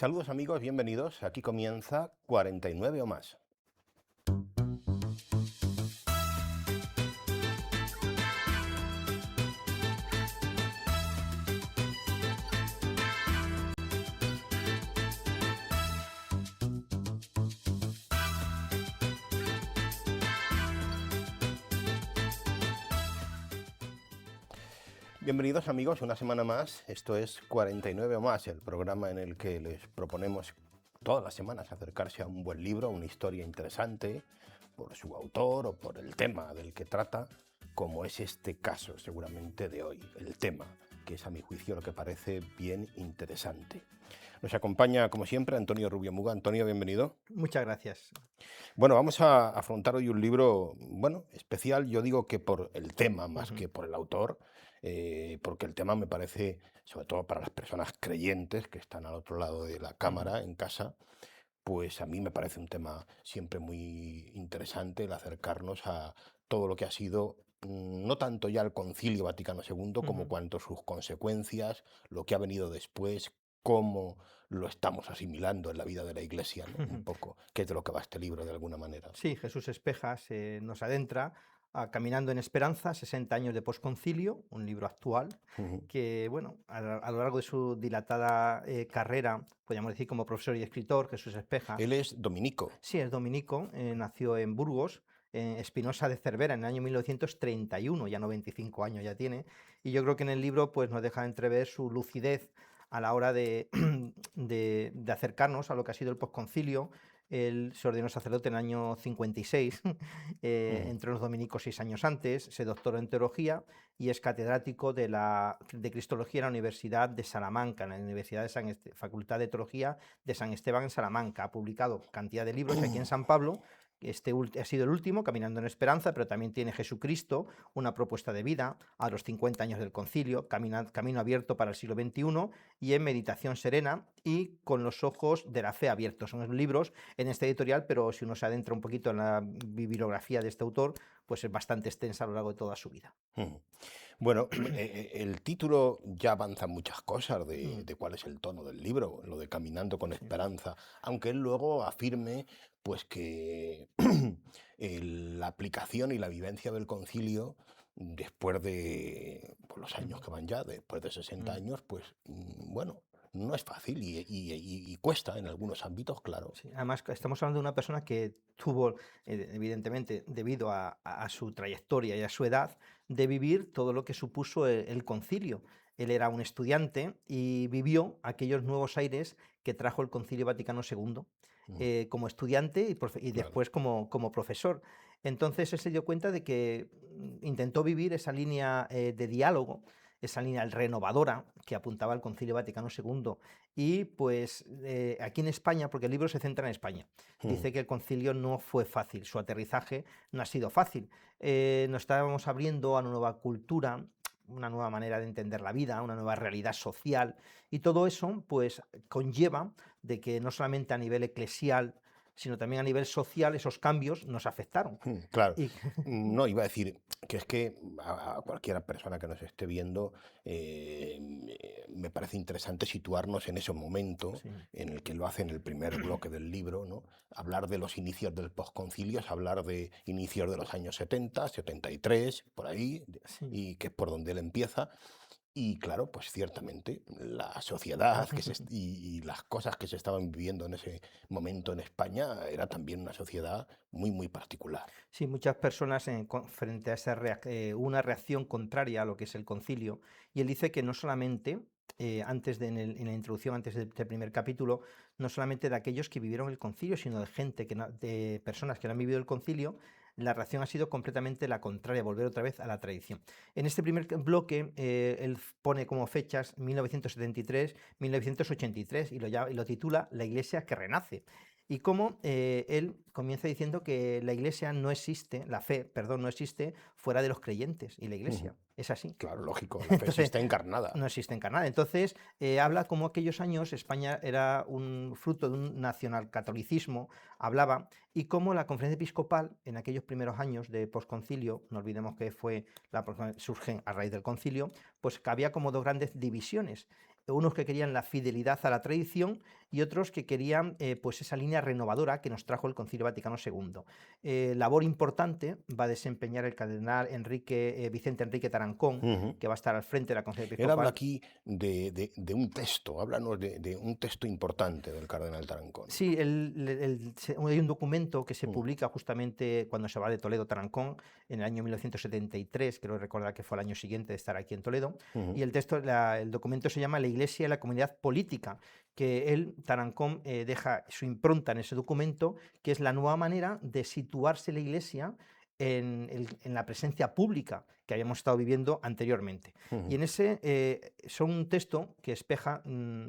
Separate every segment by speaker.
Speaker 1: Saludos amigos, bienvenidos. Aquí comienza 49 o más. Bienvenidos amigos, una semana más. Esto es 49 o más, el programa en el que les proponemos todas las semanas acercarse a un buen libro, a una historia interesante, por su autor o por el tema del que trata, como es este caso seguramente de hoy, el tema, que es a mi juicio lo que parece bien interesante. Nos acompaña, como siempre, Antonio Rubio Muga. Antonio, bienvenido.
Speaker 2: Muchas gracias.
Speaker 1: Bueno, vamos a afrontar hoy un libro, bueno, especial, yo digo que por el tema más
Speaker 2: Ujú,
Speaker 1: que por el autor, porque el tema me parece, sobre todo para las personas creyentes que están al otro lado de la
Speaker 2: ujú,
Speaker 1: cámara, en casa, pues a mí me parece un tema siempre muy interesante el acercarnos a todo lo que ha sido, no tanto ya el Concilio Vaticano II, como
Speaker 2: ujú.
Speaker 1: cuanto sus consecuencias, lo que ha venido después, cómo lo estamos asimilando en la vida de la Iglesia, ¿no? Un poco, que es de lo que va este libro de alguna manera.
Speaker 2: Sí, Jesús Espejas nos adentra a Caminando en Esperanza, 60 años de posconcilio, un libro actual
Speaker 1: Ujú.
Speaker 2: que, bueno, a lo largo de su dilatada carrera, podríamos decir como profesor y escritor, Jesús Espejas,
Speaker 1: Él es dominico.
Speaker 2: sí, es dominico, nació en Burgos, Espinosa de Cervera, en el año 1931, ya 95 años ya tiene, y yo creo que en el libro pues, nos deja entrever su lucidez a la hora de, de acercarnos a lo que ha sido el posconcilio. Él se ordenó sacerdote en el año 56,
Speaker 1: Ujú.
Speaker 2: entró en los dominicos 6 años antes, se doctoró en teología y es catedrático de Cristología en la Universidad de Salamanca, en la Universidad de Facultad de Teología de San Esteban en Salamanca. Ha publicado cantidad de libros aquí en San Pablo. Este ha sido el último, Caminando en Esperanza, pero también tiene Jesucristo, una propuesta de vida, a los 50 años del concilio, Camino abierto para el siglo XXI, y en Meditación serena y Con los ojos de la fe abiertos. Son libros en este editorial, pero si uno se adentra un poquito en la bibliografía de este autor, pues es bastante extensa a lo largo de toda su vida.
Speaker 1: Ujú. Bueno, el título ya avanza muchas cosas
Speaker 2: Mm,
Speaker 1: de cuál es el tono del libro, lo de Caminando con
Speaker 2: sí.
Speaker 1: Esperanza, aunque él luego afirme pues que la aplicación y la vivencia del concilio, después de pues, los años
Speaker 2: Ujú,
Speaker 1: que van ya, después de 60
Speaker 2: mm.
Speaker 1: años, pues bueno, no es fácil y cuesta en algunos ámbitos, claro.
Speaker 2: Sí, además estamos hablando de una persona que tuvo, evidentemente, debido a su trayectoria y a su edad, de vivir todo lo que supuso el concilio. Él era un estudiante y vivió aquellos nuevos aires que trajo el Concilio Vaticano II,
Speaker 1: Mm,
Speaker 2: como estudiante y
Speaker 1: claro.
Speaker 2: después como profesor. Entonces él se dio cuenta de que intentó vivir esa línea de diálogo, esa línea renovadora que apuntaba al Concilio Vaticano II. Y pues aquí en España, porque el libro se centra en España,
Speaker 1: Mm,
Speaker 2: dice que el concilio no fue fácil, su aterrizaje no ha sido fácil. Nos estábamos abriendo a una nueva cultura, una nueva manera de entender la vida, una nueva realidad social, y todo eso pues conlleva de que no solamente a nivel eclesial, sino también a nivel social esos cambios nos afectaron.
Speaker 1: Claro.
Speaker 2: Y,
Speaker 1: No, iba a decir que es que a cualquier persona que nos esté viendo, me parece interesante situarnos en ese momento
Speaker 2: sí,
Speaker 1: en el que lo hace en el primer bloque del libro, ¿no? Hablar de los inicios del posconcilio es hablar de inicios de los años 70, 73, por ahí,
Speaker 2: sí.
Speaker 1: y que es por donde él empieza. Y claro, pues ciertamente la sociedad y las cosas que se estaban viviendo en ese momento en España era también una sociedad muy, muy particular.
Speaker 2: Sí, muchas personas frente a esa una reacción contraria a lo que es el concilio, y él dice que no solamente, antes en la introducción, antes del primer capítulo, no solamente de aquellos que vivieron el concilio, sino de gente de personas que no han vivido el concilio, la reacción ha sido completamente la contraria, volver otra vez a la tradición. En este primer bloque, él pone como fechas 1973, 1983 y lo titula La Iglesia que renace. Y cómo él comienza diciendo que la iglesia no existe, la fe, perdón, no existe fuera de los creyentes y la
Speaker 1: Ujú.
Speaker 2: iglesia. Es así.
Speaker 1: Claro, lógico, la fe sí
Speaker 2: Entonces,
Speaker 1: está encarnada.
Speaker 2: no existe encarnada. Entonces, habla como aquellos años España era un fruto de un nacionalcatolicismo, hablaba, y cómo la conferencia episcopal, en aquellos primeros años de posconcilio, no olvidemos que surgen a raíz del concilio, pues que había como dos grandes divisiones. Unos que querían la fidelidad a la tradición y otros que querían pues esa línea renovadora que nos trajo el Concilio Vaticano II. Labor importante va a desempeñar el cardenal Vicente Enrique Tarancón,
Speaker 1: Ujú.
Speaker 2: que va a estar al frente de la Conferencia
Speaker 1: Él habla
Speaker 2: Episcopal.
Speaker 1: aquí de un texto, háblanos de un texto importante del cardenal Tarancón.
Speaker 2: Sí, hay un documento que se
Speaker 1: Mm,
Speaker 2: publica justamente cuando se va de Toledo a Tarancón, en el año 1973, creo recordar que fue el año siguiente de estar aquí en Toledo,
Speaker 1: ujú,
Speaker 2: y el documento se llama La Iglesia y la Comunidad Política, que él, Tarancón, deja su impronta en ese documento, que es la nueva manera de situarse la Iglesia en la presencia pública que habíamos estado viviendo anteriormente. Y
Speaker 1: ujú.
Speaker 2: en ese son un texto que Espeja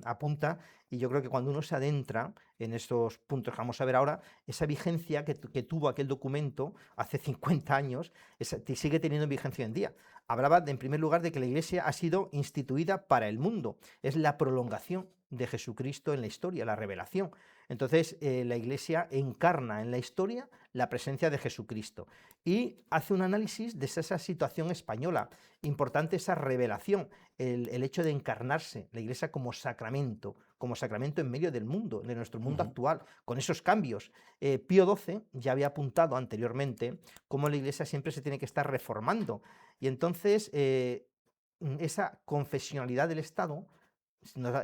Speaker 2: apunta, y yo creo que cuando uno se adentra en estos puntos que vamos a ver ahora, esa vigencia que tuvo aquel documento hace 50 años sigue teniendo vigencia hoy en día. Hablaba, en primer lugar, de que la Iglesia ha sido instituida para el mundo, es la prolongación de Jesucristo en la historia, la revelación. Entonces, la Iglesia encarna en la historia la presencia de Jesucristo y hace un análisis de esa situación española. Importante esa revelación, el hecho de encarnarse la Iglesia como sacramento en medio del mundo, de nuestro mundo
Speaker 1: Ujú.
Speaker 2: actual, con esos cambios. Pío XII ya había apuntado anteriormente cómo la Iglesia siempre se tiene que estar reformando. Y entonces, esa confesionalidad del Estado,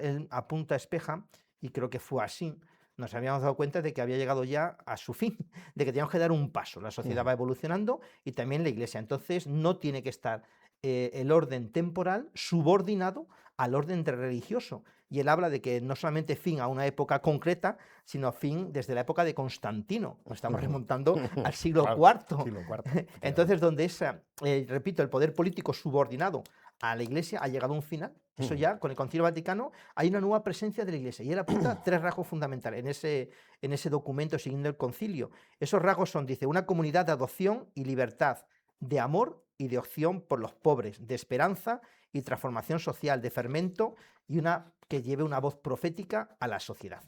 Speaker 2: él apunta a Espeja, y creo que fue así, nos habíamos dado cuenta de que había llegado ya a su fin, de que teníamos que dar un paso. La sociedad
Speaker 1: Ujú.
Speaker 2: va evolucionando y también la Iglesia. Entonces no tiene que estar el orden temporal subordinado al orden religioso. Y él habla de que no solamente fin a una época concreta, sino fin desde la época de Constantino. Nos estamos
Speaker 1: Ujú.
Speaker 2: remontando al siglo
Speaker 1: Claro,
Speaker 2: IV.
Speaker 1: siglo cuarto,
Speaker 2: Entonces,
Speaker 1: efectivamente.
Speaker 2: donde repito, el poder político subordinado a la Iglesia ha llegado a un final. Eso
Speaker 1: Ujú.
Speaker 2: ya, con el Concilio Vaticano, hay una nueva presencia de la Iglesia. Y él apunta tres rasgos fundamentales en ese documento siguiendo el concilio. Esos rasgos son, dice, una comunidad de adopción y libertad, de amor y de opción por los pobres, de esperanza y transformación social, de fermento y una que lleve una voz profética a la sociedad.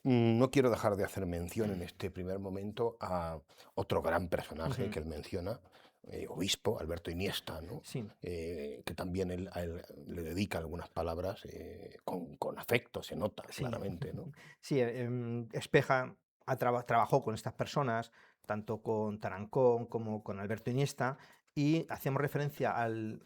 Speaker 1: No quiero dejar de hacer mención en este primer momento a otro gran personaje
Speaker 2: Ujú.
Speaker 1: que él menciona, obispo, Alberto Iniesta, ¿no?
Speaker 2: Sí.
Speaker 1: Que también a él le dedica algunas palabras con afecto, se nota
Speaker 2: Sí,
Speaker 1: claramente, ¿no?
Speaker 2: sí, Espeja trabajó con estas personas, tanto con Tarancón como con Alberto Iniesta, y hacíamos referencia al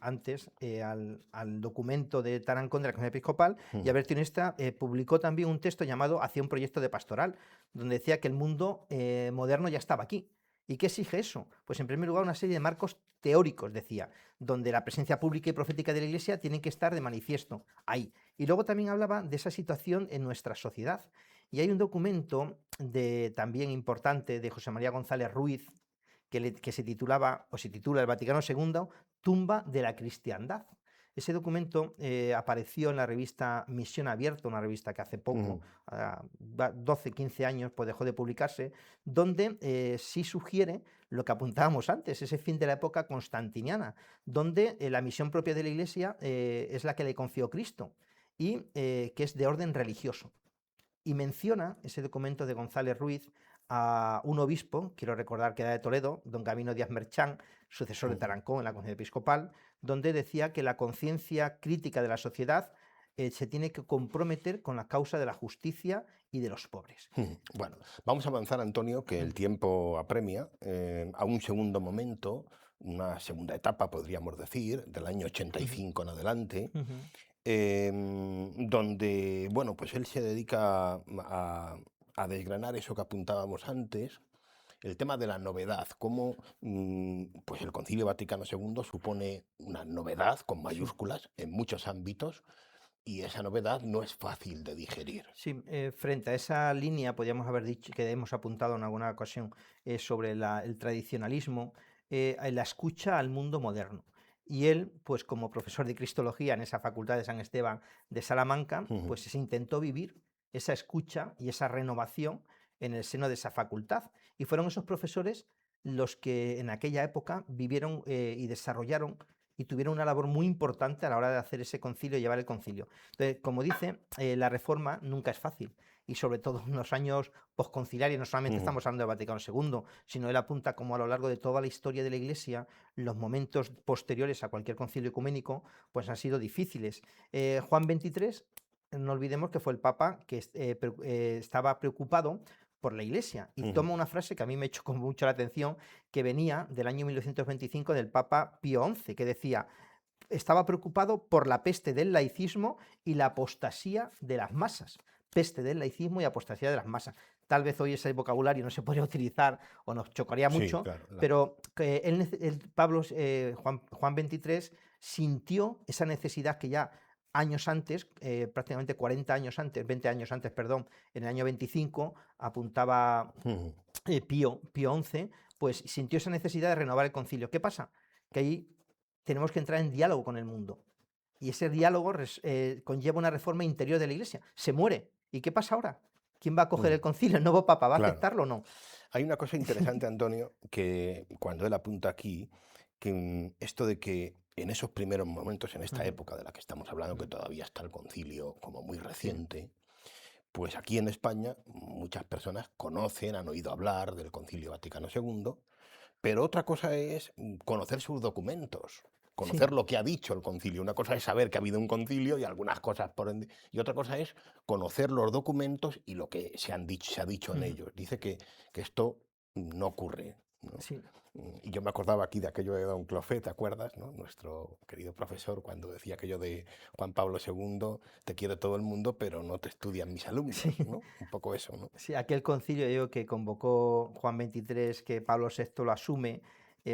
Speaker 2: documento de Tarancón de la Conferencia Episcopal, y
Speaker 1: Ujú.
Speaker 2: Alberto Iniesta publicó también un texto llamado Hacia un proyecto de pastoral, donde decía que el mundo moderno ya estaba aquí. ¿Y qué exige eso? Pues en primer lugar una serie de marcos teóricos, decía, donde la presencia pública y profética de la Iglesia tienen que estar de manifiesto ahí. Y luego también hablaba de esa situación en nuestra sociedad. Y hay un documento también importante de José María González Ruiz que se titulaba, o se titula El Vaticano II, Tumba de la Cristiandad. Ese documento apareció en la revista Misión Abierta, una revista que hace poco,
Speaker 1: Ujú.
Speaker 2: 12, 15 años, pues dejó de publicarse, donde sí sugiere lo que apuntábamos antes, ese fin de la época constantiniana, donde la misión propia de la Iglesia es la que le confió Cristo y que es de orden religioso. Y menciona ese documento de González Ruiz a un obispo, quiero recordar que era de Toledo, don Gabino Díaz Merchán, sucesor de
Speaker 1: Ujú.
Speaker 2: Tarancón en la Conferencia Episcopal, donde decía que la conciencia crítica de la sociedad se tiene que comprometer con la causa de la justicia y de los pobres.
Speaker 1: Ujú. Bueno, vamos a avanzar, Antonio, que el tiempo apremia, a un segundo momento, una segunda etapa, podríamos decir, del año
Speaker 2: Ujú,
Speaker 1: 85 en adelante,
Speaker 2: ujú.
Speaker 1: donde, bueno, pues él se dedica a desgranar eso que apuntábamos antes, el tema de la novedad, cómo pues el Concilio Vaticano II supone una novedad con
Speaker 2: Sí.
Speaker 1: mayúsculas en muchos ámbitos y esa novedad no es fácil de digerir.
Speaker 2: Sí, frente a esa línea, podríamos haber dicho, que hemos apuntado en alguna ocasión, sobre el tradicionalismo, la escucha al mundo moderno. Y él, pues como profesor de Cristología en esa facultad de San Esteban de Salamanca,
Speaker 1: Ujú.
Speaker 2: pues se intentó vivir esa escucha y esa renovación en el seno de esa facultad. Y fueron esos profesores los que en aquella época vivieron y desarrollaron y tuvieron una labor muy importante a la hora de hacer ese concilio y llevar el concilio. Entonces, como dice, la reforma nunca es fácil y sobre todo en los años posconciliares, no solamente
Speaker 1: Ujú.
Speaker 2: estamos hablando del Vaticano II, sino él apunta como a lo largo de toda la historia de la Iglesia, los momentos posteriores a cualquier concilio ecuménico, pues han sido difíciles. Juan XXIII no olvidemos que fue el Papa que estaba preocupado por la Iglesia y toma una frase que a mí me echó como mucho la atención, que venía del año 1925 del Papa Pío XI, que decía: estaba preocupado por la peste del laicismo y la apostasía de las masas. Peste del laicismo y apostasía de las masas. Tal vez hoy ese vocabulario no se podría utilizar o nos chocaría
Speaker 1: Sí,
Speaker 2: mucho,
Speaker 1: claro.
Speaker 2: pero que Juan XXIII sintió esa necesidad que ya años antes, prácticamente 40 años antes, 20 años antes, perdón, en el año 25, apuntaba
Speaker 1: Ujú.
Speaker 2: Pío XI, pues sintió esa necesidad de renovar el concilio. ¿Qué pasa? Que ahí tenemos que entrar en diálogo con el mundo. Y ese diálogo conlleva una reforma interior de la Iglesia. Se muere. ¿Y qué pasa ahora? ¿Quién va a coger el
Speaker 1: Mm,
Speaker 2: concilio? ¿El nuevo Papa va a
Speaker 1: claro.
Speaker 2: aceptarlo o no?
Speaker 1: Hay una cosa interesante, Antonio, que cuando él apunta aquí, que esto de que en esos primeros momentos, en esta
Speaker 2: Ujú,
Speaker 1: época de la que estamos hablando, que
Speaker 2: ujú.
Speaker 1: todavía está el concilio como muy
Speaker 2: Sí,
Speaker 1: reciente, pues aquí en España muchas personas conocen, han oído hablar del Concilio Vaticano II, pero otra cosa es conocer sus documentos,
Speaker 2: sí.
Speaker 1: conocer lo que ha dicho el concilio. Una cosa es saber que ha habido un concilio y algunas cosas por y otra cosa es conocer los documentos y lo que se ha dicho en
Speaker 2: Ujú,
Speaker 1: ellos. Dice que esto no ocurre, ¿no?
Speaker 2: sí.
Speaker 1: Y yo me acordaba aquí de aquello de Don Clofé, ¿te acuerdas, no? Nuestro querido profesor, cuando decía aquello de Juan Pablo II, te quiere todo el mundo, pero no te estudian mis alumnos,
Speaker 2: Sí.
Speaker 1: ¿no? Un poco eso, ¿no?
Speaker 2: Sí, aquel concilio yo digo, que convocó Juan XXIII, que Pablo VI lo asume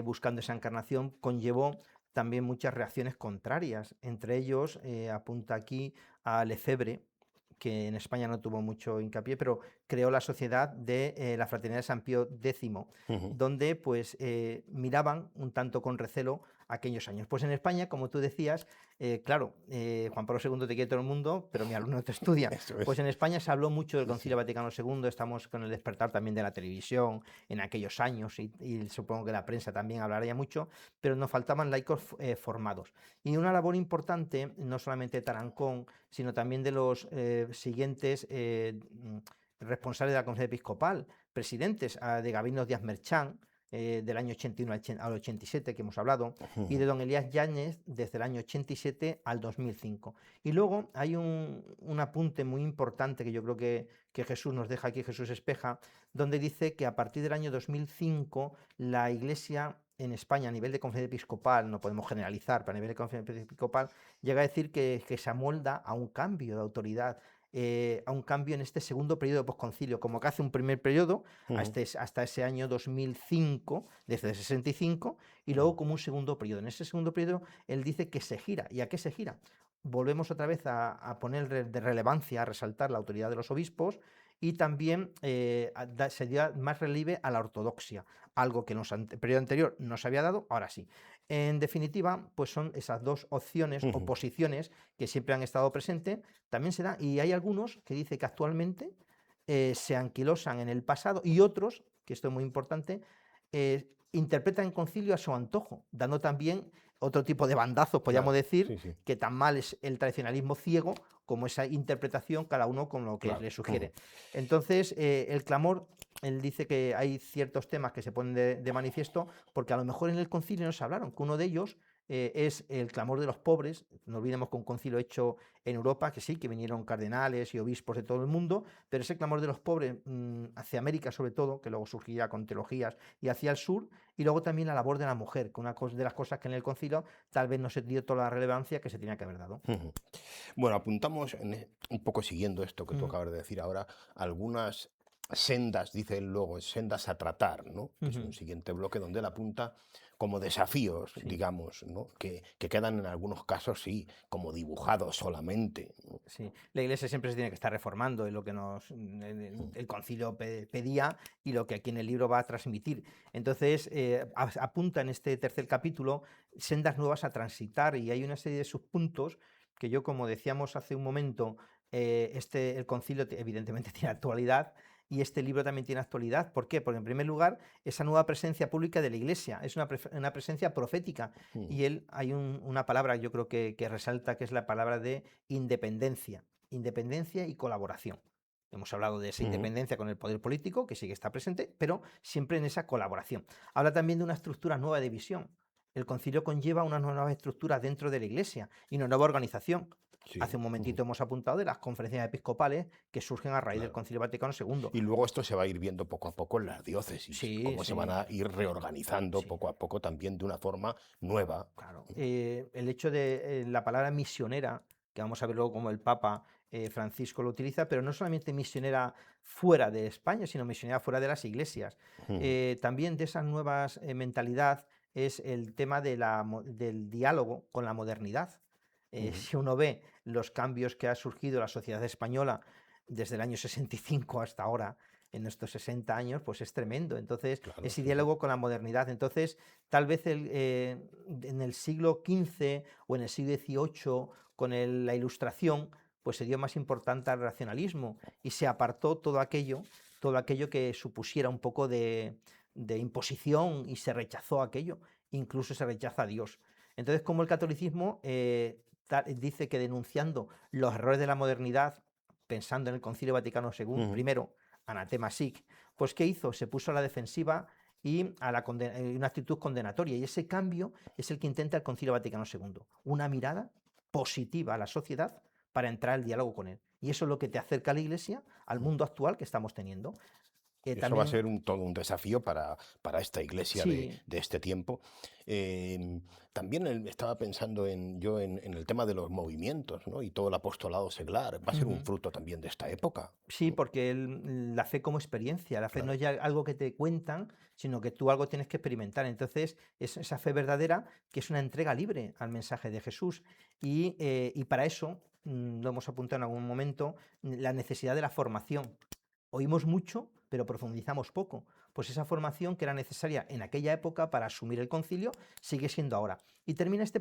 Speaker 2: buscando esa encarnación, conllevó también muchas reacciones contrarias. Entre ellos, apunta aquí a Lefebvre, que en España no tuvo mucho hincapié, pero creó la Sociedad de la Fraternidad de San Pío X,
Speaker 1: Ujú.
Speaker 2: donde pues miraban un tanto con recelo aquellos años. Pues en España, como tú decías, claro, Juan Pablo II te quiere todo el mundo, pero mi alumno no te estudia.
Speaker 1: Eso
Speaker 2: Pues
Speaker 1: es.
Speaker 2: en España se habló mucho del
Speaker 1: Sí,
Speaker 2: Concilio
Speaker 1: sí.
Speaker 2: Vaticano II, estamos con el despertar también de la televisión en aquellos años y supongo que la prensa también hablaría mucho, pero nos faltaban laicos formados. Y una labor importante, no solamente de Tarancón, sino también de los siguientes responsables de la Conferencia Episcopal, presidentes de Gabino Díaz Merchán, del año 81 al 87, que hemos hablado, y de
Speaker 1: Ujú.
Speaker 2: don Elías Yáñez desde el año 87 al 2005. Y luego hay un apunte muy importante que yo creo que Jesús nos deja aquí, Jesús Espeja, donde dice que a partir del año 2005 la Iglesia en España a nivel de conferencia episcopal, no podemos generalizar, pero a nivel de conferencia episcopal, llega a decir que se amolda a un cambio de autoridad, a un cambio en este segundo periodo de posconcilio, como que hace un primer periodo
Speaker 1: Ujú.
Speaker 2: hasta ese año 2005, desde el 65, y
Speaker 1: Ujú.
Speaker 2: luego como un segundo periodo. En ese segundo periodo él dice que se gira. ¿Y a qué se gira? Volvemos otra vez a poner de relevancia, a resaltar la autoridad de los obispos y también se dio más relieve a la ortodoxia, algo que en el periodo anterior no se había dado, ahora sí. En definitiva, pues son esas dos opciones o
Speaker 1: Ujú.
Speaker 2: posiciones que siempre han estado presentes, también se da, y hay algunos que dicen que actualmente se anquilosan en el pasado y otros, que esto es muy importante, interpretan el concilio a su antojo, dando también otro tipo de bandazos, podríamos
Speaker 1: Claro,
Speaker 2: decir,
Speaker 1: sí, sí,
Speaker 2: que tan mal es el tradicionalismo ciego como esa interpretación, cada uno con lo que
Speaker 1: claro.
Speaker 2: le
Speaker 1: Ujú.
Speaker 2: sugiere. Entonces, el clamor, él dice que hay ciertos temas que se ponen de manifiesto, porque a lo mejor en el concilio no se hablaron, que uno de ellos es el clamor de los pobres. No olvidemos que un concilio hecho en Europa, que sí, que vinieron cardenales y obispos de todo el mundo, pero ese clamor de los pobres hacia América sobre todo, que luego surgirá con teologías, y hacia el sur, y luego también la labor de la mujer, que una de las cosas que en el concilio tal vez no se dio toda la relevancia que se tenía que haber dado.
Speaker 1: Ujú. Bueno, apuntamos un poco siguiendo esto que tú
Speaker 2: Ujú,
Speaker 1: acabas de decir ahora, algunas sendas, dice él luego, sendas a tratar, ¿no? Que es un
Speaker 2: ujú,
Speaker 1: siguiente bloque donde él apunta como desafíos,
Speaker 2: sí.
Speaker 1: digamos, ¿no? Que quedan en algunos casos, sí, como dibujados solamente, ¿no?
Speaker 2: Sí, la Iglesia siempre se tiene que estar reformando, es lo que
Speaker 1: Mm.
Speaker 2: el concilio pedía y lo que aquí en el libro va a transmitir. Entonces, apunta en este tercer capítulo sendas nuevas a transitar y hay una serie de subpuntos que yo, como decíamos hace un momento, el concilio evidentemente tiene actualidad y este libro también tiene actualidad. ¿Por qué? Porque en primer lugar, esa nueva presencia pública de la Iglesia es una presencia profética
Speaker 1: Mm.
Speaker 2: y hay una palabra yo creo que resalta que es la palabra de independencia, independencia y colaboración. Hemos hablado de esa
Speaker 1: Ujú.
Speaker 2: independencia con el poder político, que sí que está presente, pero siempre en esa colaboración. Habla también de una estructura nueva de visión. El concilio conlleva unas nuevas estructuras dentro de la Iglesia y una nueva organización. Hace
Speaker 1: Sí,
Speaker 2: un momentito hemos apuntado de las conferencias episcopales que surgen a raíz del
Speaker 1: claro.
Speaker 2: Concilio Vaticano II.
Speaker 1: Y luego esto se va a ir viendo poco a poco en las diócesis,
Speaker 2: Sí,
Speaker 1: cómo se van
Speaker 2: sí,
Speaker 1: a ir reorganizando
Speaker 2: sí.
Speaker 1: poco a poco también de una forma nueva.
Speaker 2: Claro, el hecho de la palabra misionera, que vamos a ver luego cómo el Papa Francisco lo utiliza, pero no solamente misionera fuera de España, sino misionera fuera de las iglesias.
Speaker 1: Ujú,
Speaker 2: También de esas nuevas mentalidad es el tema de del diálogo con la modernidad.
Speaker 1: ujú.
Speaker 2: Si uno ve los cambios que ha surgido la sociedad española desde el año 65 hasta ahora, en estos 60 años, pues es tremendo. Entonces,
Speaker 1: Claro,
Speaker 2: ese
Speaker 1: sí, sí.
Speaker 2: diálogo con la modernidad. Entonces, tal vez en el siglo XV o en el siglo XVIII, con la Ilustración, pues se dio más importancia al racionalismo y se apartó todo aquello que supusiera un poco de imposición y se rechazó aquello, incluso se rechaza a Dios. Entonces, como el catolicismo dice que denunciando los errores de la modernidad, pensando en el Concilio Vaticano II,
Speaker 1: Ujú.
Speaker 2: primero, anatema sic, pues ¿qué hizo? Se puso a la defensiva y a una actitud condenatoria. Y ese cambio es el que intenta el Concilio Vaticano II. Una mirada positiva a la sociedad para entrar al diálogo con él. Y eso es lo que te acerca a la Iglesia, al mundo actual que estamos teniendo.
Speaker 1: Y eso va a
Speaker 2: También,
Speaker 1: ser todo un desafío para esta iglesia
Speaker 2: sí,
Speaker 1: de este tiempo. También estaba pensando en el tema de los movimientos, ¿no? Y todo el apostolado seglar. Va a ser un
Speaker 2: ujú,
Speaker 1: fruto también de esta época,
Speaker 2: sí,
Speaker 1: ¿no?
Speaker 2: porque la fe como experiencia, la fe no
Speaker 1: Claro.
Speaker 2: es ya algo que te cuentan, sino que tú algo tienes que experimentar. Entonces, es esa fe verdadera que es una entrega libre al mensaje de Jesús. Y para eso, lo hemos apuntado en algún momento, la necesidad de la formación. Oímos mucho, pero profundizamos poco. Pues esa formación que era necesaria en aquella época para asumir el concilio sigue siendo ahora. Y termina este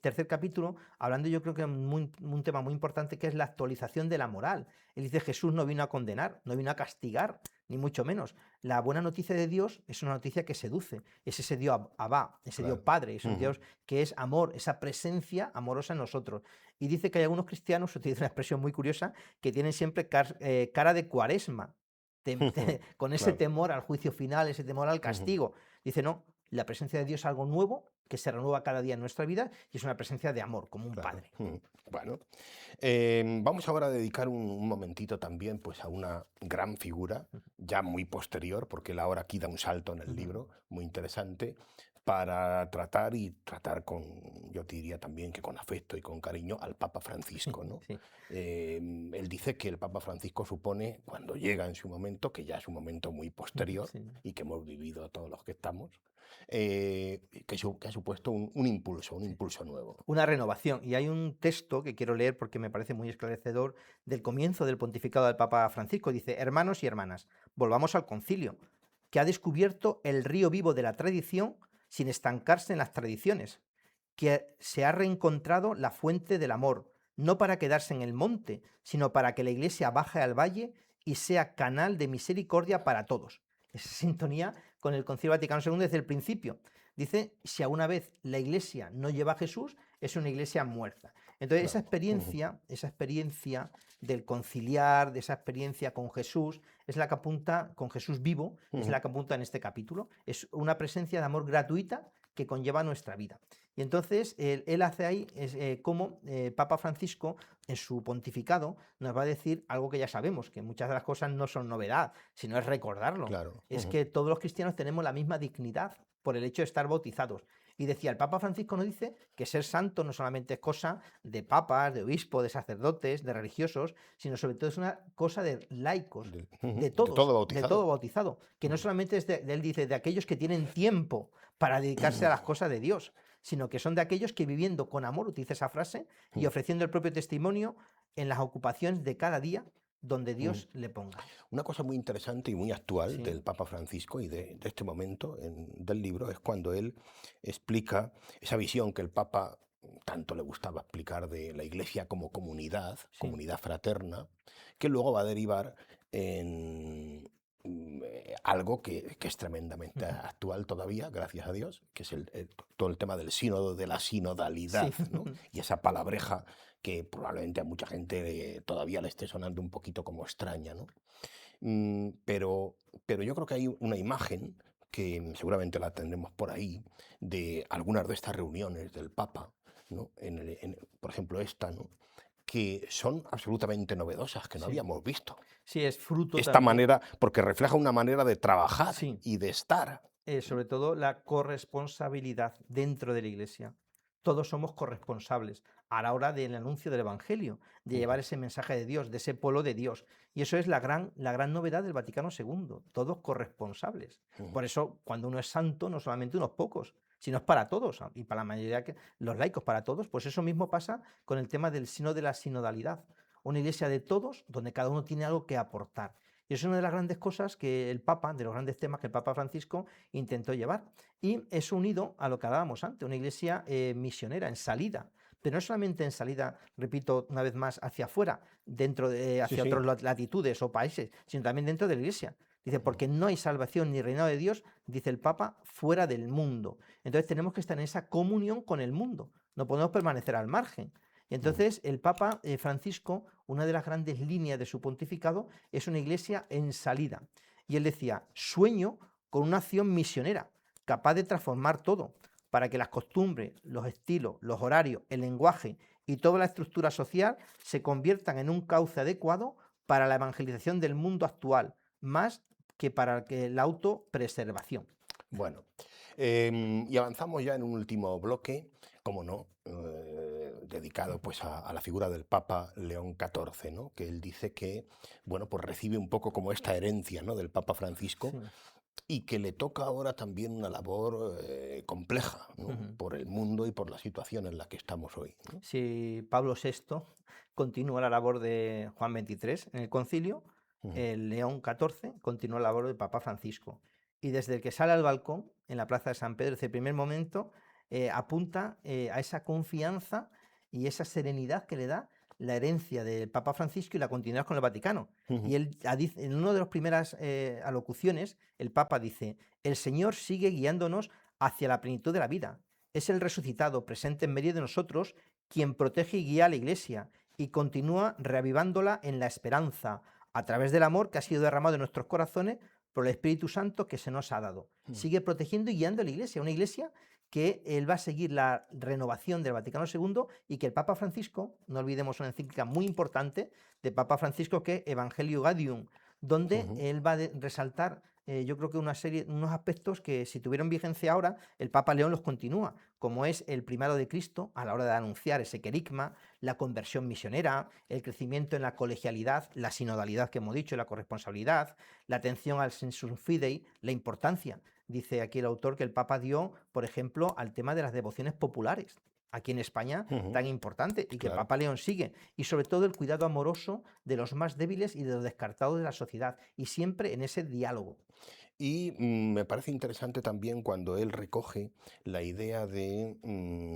Speaker 2: tercer capítulo hablando, yo creo que un tema muy importante, que es la actualización de la moral. Él dice: Jesús no vino a condenar, no vino a castigar, ni mucho menos. La buena noticia de Dios es una noticia que seduce. Es ese Dios Abba, ese Dios
Speaker 1: Claro.
Speaker 2: Padre, es un
Speaker 1: Ujú.
Speaker 2: Dios que es amor, esa presencia amorosa en nosotros. Y dice que hay algunos cristianos, utiliza una expresión muy curiosa, que tienen siempre cara de cuaresma, con ese
Speaker 1: Claro.
Speaker 2: temor al juicio final, ese temor al
Speaker 1: Ujú.
Speaker 2: castigo. Dice: no, la presencia de Dios es algo nuevo, que se renueva cada día en nuestra vida, y es una presencia de amor, como un
Speaker 1: Claro.
Speaker 2: padre.
Speaker 1: Ujú. Bueno, vamos ahora a dedicar un momentito también pues, a una gran figura, ya muy posterior, porque él ahora aquí da un salto en el
Speaker 2: Ujú.
Speaker 1: libro, muy interesante, para tratar con, yo te diría también que con afecto y con cariño, al Papa Francisco, ¿no?
Speaker 2: Sí.
Speaker 1: Él dice que el Papa Francisco supone, cuando llega en su momento, que ya es un momento muy posterior
Speaker 2: Sí.
Speaker 1: y que hemos vivido todos los que estamos, que ha supuesto un
Speaker 2: Sí.
Speaker 1: impulso nuevo.
Speaker 2: Una renovación. Y hay un texto que quiero leer porque me parece muy esclarecedor del comienzo del pontificado del Papa Francisco. Dice: hermanos y hermanas, volvamos al concilio, que ha descubierto el río vivo de la tradición sin estancarse en las tradiciones, que se ha reencontrado la fuente del amor, no para quedarse en el monte, sino para que la iglesia baje al valle y sea canal de misericordia para todos. Esa sintonía con el Concilio Vaticano II desde el principio. Dice: si alguna vez la iglesia no lleva a Jesús, es una iglesia muerta. Entonces,
Speaker 1: Claro. Ujú,
Speaker 2: esa experiencia del conciliar, de esa experiencia con Jesús, es la que apunta, con Jesús vivo, es
Speaker 1: ujú.
Speaker 2: la que apunta en este capítulo. Es una presencia de amor gratuita que conlleva nuestra vida. Y entonces él hace ahí como Papa Francisco, en su pontificado, nos va a decir algo que ya sabemos, que muchas de las cosas no son novedad, sino es recordarlo.
Speaker 1: Claro.
Speaker 2: Es
Speaker 1: Ujú.
Speaker 2: que todos los cristianos tenemos la misma dignidad por el hecho de estar bautizados. Y decía, el Papa Francisco nos dice que ser santo no solamente es cosa de papas, de obispos, de sacerdotes, de religiosos, sino sobre todo es una cosa de laicos,
Speaker 1: Ujú.
Speaker 2: de
Speaker 1: De todo
Speaker 2: todos, de todo
Speaker 1: bautizado.
Speaker 2: bautizado, que no
Speaker 1: Ujú.
Speaker 2: solamente es él dice, de aquellos que tienen tiempo para dedicarse a las cosas de Dios, sino que son de aquellos que viviendo con amor, utiliza esa frase, y ofreciendo el propio testimonio en las ocupaciones de cada día donde
Speaker 1: Ujú.
Speaker 2: Dios le ponga.
Speaker 1: Una cosa muy interesante y muy actual
Speaker 2: Sí.
Speaker 1: del Papa Francisco y de este momento del libro es cuando él explica esa visión que el Papa tanto le gustaba explicar de la Iglesia como comunidad,
Speaker 2: Sí.
Speaker 1: comunidad fraterna, que luego va a derivar en algo que es tremendamente
Speaker 2: Ujú.
Speaker 1: actual todavía, gracias a Dios, que es todo el tema del sínodo, de la
Speaker 2: Sí.
Speaker 1: sinodalidad, ¿no? Y esa palabreja que probablemente a mucha gente todavía le esté sonando un poquito como extraña, ¿no? Pero yo creo que hay una imagen que seguramente la tendremos por ahí de algunas de estas reuniones del Papa, ¿no? Por ejemplo, esta, ¿no? Que son absolutamente novedosas, que no
Speaker 2: Sí,
Speaker 1: habíamos visto.
Speaker 2: sí, es fruto
Speaker 1: Esta
Speaker 2: también,
Speaker 1: manera, porque refleja una manera de trabajar
Speaker 2: sí,
Speaker 1: y de estar.
Speaker 2: sobre todo la corresponsabilidad dentro de la Iglesia. Todos somos corresponsables a la hora del anuncio del Evangelio, de llevar
Speaker 1: Ujú,
Speaker 2: ese mensaje de Dios, de ese pueblo de Dios. Y eso es la gran novedad del Vaticano II, todos corresponsables.
Speaker 1: ujú.
Speaker 2: Por eso, cuando uno es santo, no solamente unos pocos, sino es para todos, y para la mayoría, los laicos, para todos, pues eso mismo pasa con el tema del sino de la sinodalidad. Una iglesia de todos, donde cada uno tiene algo que aportar. Y es una de las grandes cosas que el Papa, de los grandes temas que el Papa Francisco intentó llevar. Y es unido a lo que hablábamos antes, una iglesia misionera, en salida, pero no solamente en salida, repito una vez más, hacia afuera,
Speaker 1: Sí,
Speaker 2: hacia
Speaker 1: sí.
Speaker 2: otras latitudes o países, sino también dentro de la iglesia. Dice,
Speaker 1: Ujú,
Speaker 2: porque no hay salvación ni reinado de Dios, dice el Papa, fuera del mundo. Entonces tenemos que estar en esa comunión con el mundo, no podemos permanecer al margen. Y
Speaker 1: ujú.
Speaker 2: entonces el Papa Francisco, una de las grandes líneas de su pontificado, es una iglesia en salida. Y él decía, sueño con una acción misionera, capaz de transformar todo, para que las costumbres, los estilos, los horarios, el lenguaje y toda la estructura social se conviertan en un cauce adecuado para la evangelización del mundo actual, más que para la autopreservación.
Speaker 1: Bueno, y avanzamos ya en un último bloque, como no, dedicado pues a la figura del Papa León XIV, ¿no? Que él dice que, bueno, pues recibe un poco como esta herencia, ¿no? Del Papa Francisco
Speaker 2: Sí.
Speaker 1: y que le toca ahora también una labor compleja, ¿no? Por el mundo y por la situación en la que estamos hoy, ¿no?
Speaker 2: Si Pablo VI continúa la labor de Juan XXIII en el concilio,
Speaker 1: Ujú,
Speaker 2: el León XIV continúa la labor del Papa Francisco. Y desde el que sale al balcón, en la plaza de San Pedro, desde el primer momento, apunta a esa confianza y esa serenidad que le da la herencia del Papa Francisco y la continuidad con el Vaticano.
Speaker 1: ujú,
Speaker 2: Y él, en una de las primeras alocuciones, el Papa dice, el Señor sigue guiándonos hacia la plenitud de la vida. Es el resucitado presente en medio de nosotros quien protege y guía a la Iglesia y continúa reavivándola en la esperanza a través del amor que ha sido derramado en nuestros corazones por el Espíritu Santo que se nos ha dado.
Speaker 1: ujú.
Speaker 2: Sigue protegiendo y guiando a la Iglesia, una Iglesia que él va a seguir la renovación del Vaticano II y que el Papa Francisco, no olvidemos una encíclica muy importante de Papa Francisco que es Evangelio Gaudium, donde
Speaker 1: Ujú.
Speaker 2: él va a resaltar yo creo que unos aspectos que si tuvieron vigencia ahora, el Papa León los continúa, como es el primado de Cristo a la hora de anunciar ese querigma, la conversión misionera, el crecimiento en la colegialidad, la sinodalidad que hemos dicho, la corresponsabilidad, la atención al sensus fidei, la importancia. Dice aquí el autor que el Papa dio, por ejemplo, al tema de las devociones populares, aquí en España
Speaker 1: Ujú,
Speaker 2: tan importante, y que el
Speaker 1: claro.
Speaker 2: Papa León sigue, y sobre todo el cuidado amoroso de los más débiles y de los descartados de la sociedad, y siempre en ese diálogo.
Speaker 1: Y me parece interesante también cuando él recoge la idea de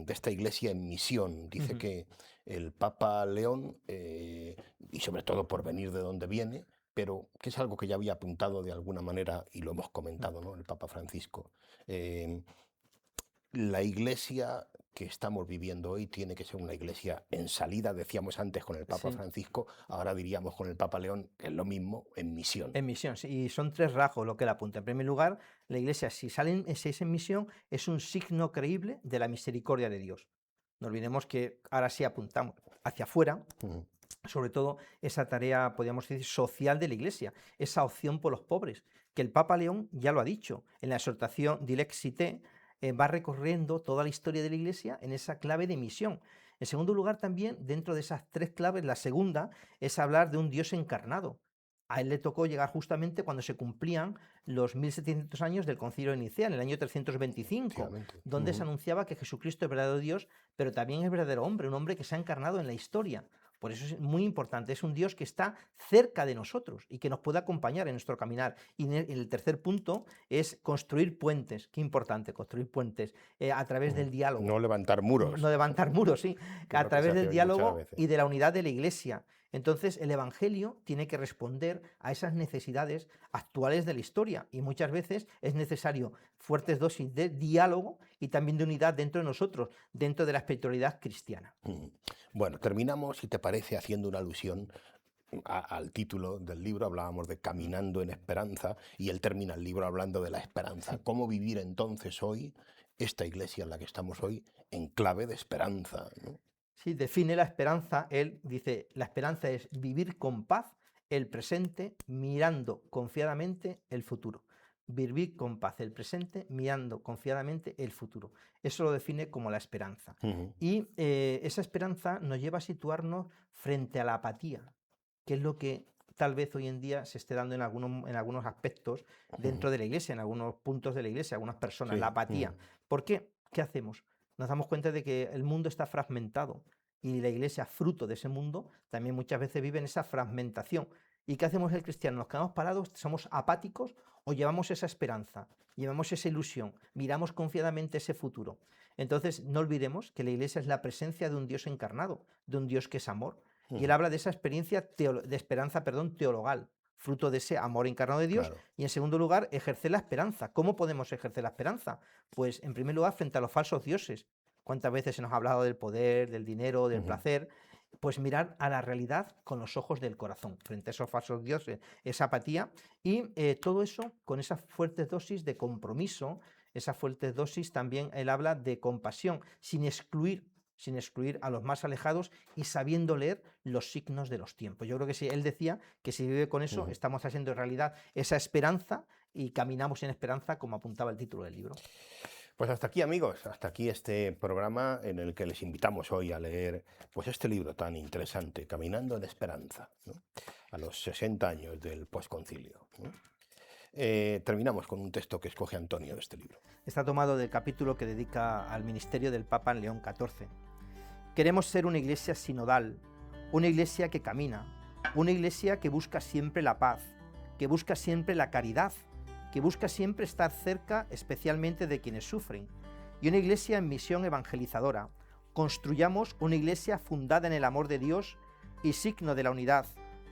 Speaker 1: esta iglesia en misión. Dice
Speaker 2: Ujú.
Speaker 1: que el Papa León, y sobre todo por venir de donde viene, pero que es algo que ya había apuntado de alguna manera y lo hemos comentado, ¿no? El Papa Francisco. eh, la iglesia que estamos viviendo hoy tiene que ser una iglesia en salida, decíamos antes con el Papa
Speaker 2: Sí,
Speaker 1: Francisco, ahora diríamos con el Papa León, que es lo mismo, en misión.
Speaker 2: en misión, sí, y son tres rasgos lo que él apunta. En primer lugar, la Iglesia, si es en misión, es un signo creíble de la misericordia de Dios. No olvidemos que ahora sí apuntamos hacia afuera,
Speaker 1: Ujú,
Speaker 2: sobre todo esa tarea, podríamos decir, social de la Iglesia, esa opción por los pobres, que el Papa León ya lo ha dicho en la exhortación Dilexite, va recorriendo toda la historia de la Iglesia en esa clave de misión. En segundo lugar, también, dentro de esas tres claves, la segunda es hablar de un Dios encarnado. A él le tocó llegar justamente cuando se cumplían los 1700 años del Concilio de Nicea, en el año 325,
Speaker 1: efectivamente.
Speaker 2: donde se
Speaker 1: Ujú.
Speaker 2: anunciaba que Jesucristo es verdadero Dios, pero también es verdadero hombre, un hombre que se ha encarnado en la historia. Por eso es muy importante, es un Dios que está cerca de nosotros y que nos puede acompañar en nuestro caminar. Y en el tercer punto es construir puentes, qué importante, construir puentes a través
Speaker 1: Ujú.
Speaker 2: del diálogo.
Speaker 1: No levantar muros,
Speaker 2: No levantar muros, sí,
Speaker 1: que es
Speaker 2: a
Speaker 1: lo que se
Speaker 2: través
Speaker 1: hace
Speaker 2: del
Speaker 1: hoy muchas
Speaker 2: diálogo
Speaker 1: veces.
Speaker 2: y de la unidad de la Iglesia. Entonces, el Evangelio tiene que responder a esas necesidades actuales de la historia y muchas veces es necesario fuertes dosis de diálogo y también de unidad dentro de nosotros, dentro de la espiritualidad cristiana.
Speaker 1: Ujú. Bueno, terminamos, si te parece, haciendo una alusión al título del libro. Hablábamos de Caminando en Esperanza y él termina el libro hablando de la esperanza.
Speaker 2: Sí.
Speaker 1: ¿Cómo vivir entonces hoy esta iglesia en la que estamos hoy en clave de esperanza, ¿no?
Speaker 2: Sí, define la esperanza, él dice, la esperanza es vivir con paz el presente mirando confiadamente el futuro. Vivir con paz el presente mirando confiadamente el futuro. Eso lo define como la esperanza. Y esa esperanza nos lleva a situarnos frente a la apatía, que es lo que tal vez hoy en día se esté dando en algunos aspectos dentro de la iglesia, en algunos puntos de la iglesia, algunas personas,
Speaker 1: Sí.
Speaker 2: la apatía. ¿Por qué? ¿Qué hacemos? Nos damos cuenta de que el mundo está fragmentado y la iglesia, fruto de ese mundo, también muchas veces vive en esa fragmentación. ¿Y qué hacemos el cristiano? ¿Nos quedamos parados? ¿Somos apáticos o llevamos esa esperanza, llevamos esa ilusión, miramos confiadamente ese futuro? Entonces, no olvidemos que la iglesia es la presencia de un Dios encarnado, de un Dios que es amor. Y él habla de esa experiencia de esperanza, teologal, fruto de ese amor encarnado de Dios.
Speaker 1: Claro.
Speaker 2: Y en segundo lugar, ejercer la esperanza. ¿Cómo podemos ejercer la esperanza? Pues en primer lugar, frente a los falsos dioses. ¿Cuántas veces se nos ha hablado del poder, del dinero, del placer? Pues mirar a la realidad con los ojos del corazón, frente a esos falsos dioses, esa apatía, y todo eso con esas fuertes dosis de compromiso, esas fuertes dosis también él habla de compasión, sin excluir a los más alejados y sabiendo leer los signos de los tiempos. Yo creo que si él decía que si vive con eso, estamos haciendo realidad esa esperanza y caminamos en esperanza, como apuntaba el título del libro.
Speaker 1: Pues hasta aquí, amigos, hasta aquí este programa en el que les invitamos hoy a leer pues este libro tan interesante, Caminando en Esperanza, ¿no? A los 60 años del posconcilio, ¿no? Terminamos con un texto que escoge Antonio de este libro.
Speaker 2: Está tomado del capítulo que dedica al ministerio del Papa León XIV. Queremos ser una iglesia sinodal, una iglesia que camina, una iglesia que busca siempre la paz, que busca siempre la caridad, que busca siempre estar cerca especialmente de quienes sufren, y una iglesia en misión evangelizadora. Construyamos una iglesia fundada en el amor de Dios y signo de la unidad,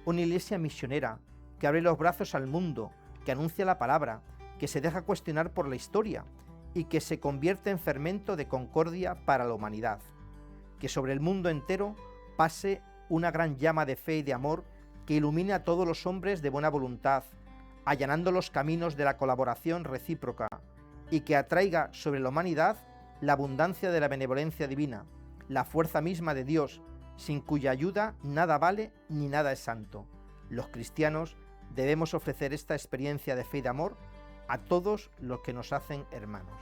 Speaker 2: una iglesia misionera, que abre los brazos al mundo, que anuncia la palabra, que se deja cuestionar por la historia y que se convierte en fermento de concordia para la humanidad. Que sobre el mundo entero pase una gran llama de fe y de amor que ilumine a todos los hombres de buena voluntad, allanando los caminos de la colaboración recíproca, y que atraiga sobre la humanidad la abundancia de la benevolencia divina, la fuerza misma de Dios, sin cuya ayuda nada vale ni nada es santo. Los cristianos debemos ofrecer esta experiencia de fe y de amor a todos los que nos hacen hermanos.